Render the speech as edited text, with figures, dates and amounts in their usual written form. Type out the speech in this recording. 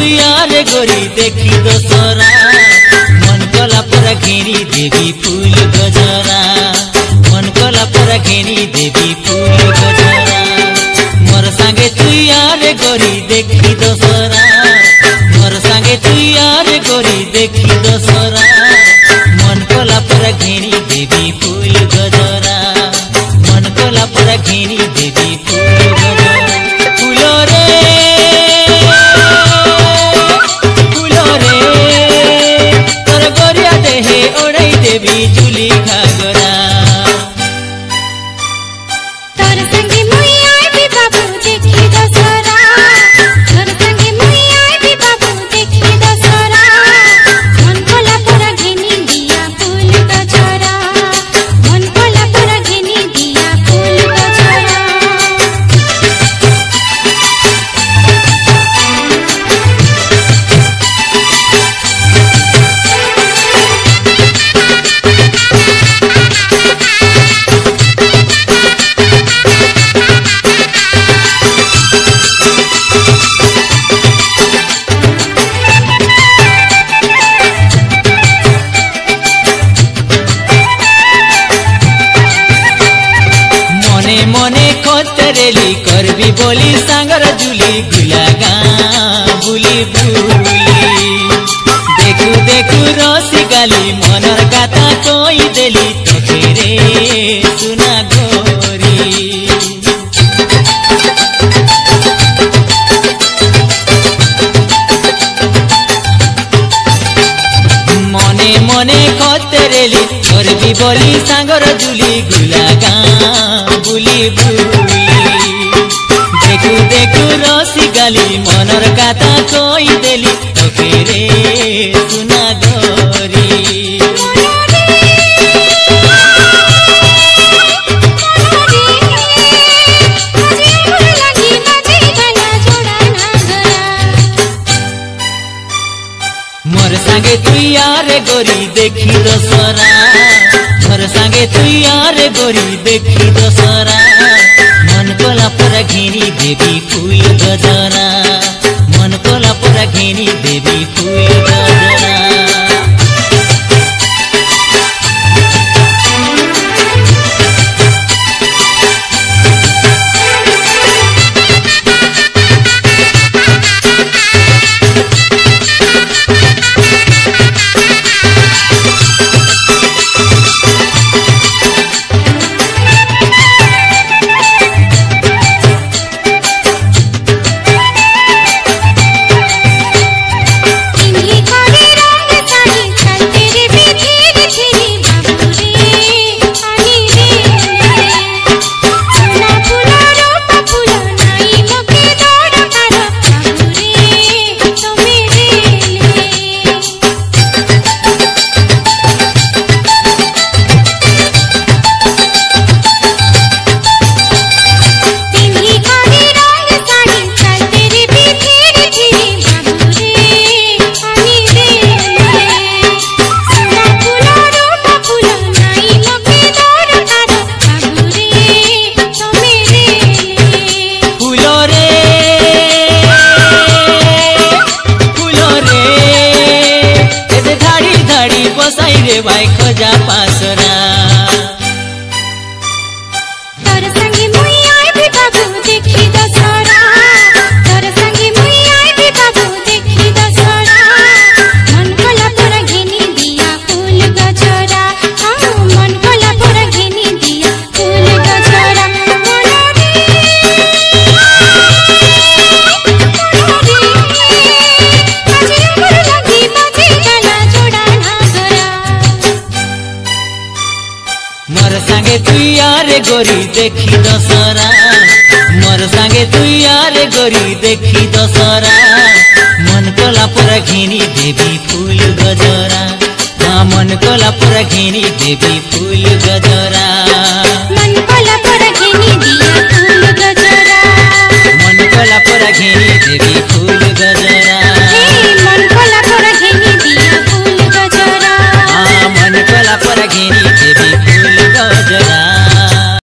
यार गोरी देखी दोसरा मन कला पर घेरी देवी फूल गजरा मन कला पर घेरी देवी फूल गजरा मोर संगे तू यार गोरी देखी दोसरा मोर संगे तू यार गोरी देखी दोसरा मन कला पर घेरी देवी फूल गजरा मन कला पर घेरी देवी फूल गजरा फूलो रे तोर गोरिया देहे ओढ़ई देवी झूली घाघरा मने खोतरेली करबी बोली सांगर जुली गुलागा बुली बुली देखू देखू रसी गाली मनर गाता कोई देली तोके रे सुना गोरी मने मने खोतरेली करबी बोली सांगर जुली गुलागा बुली बुली देखू देखू रसी गाली मनर गाता कोई देली तोके रे सुना गोरी मोर संगे तू यार गोरी देखी दोसरा मोर संगे तू यार गोरी देखी दोसरा मन कोला पर घेरी देवी फूल गजरा मन कोला पर घेरी देवी फूल गजरा रे भाई खोजा पासरा तोर संगे मुई आए भी बाबू देखी दसरा तोर संगे मुई आए भी बाबू देखी दसरा मन कोला पर घेनी दिया फूल गजरा हाँ मन कोला पर घेनी दिया फूल गजरा मोर संगे तू यार गोरी देखी दसरा मोर संगे तू यार गोरी देखी दसरा मन कोला पर घेनी देवी फूल गजरा हाँ मन कोला पर घेनी देवी फूल गजरा मन कोला पर घेनी दिया फूल गजरा मन कोला पर घेनी देवी फूल गजरा मन कोला पर घेनी दिया फूल गजरा हाँ मन कोला पर घेनी देवी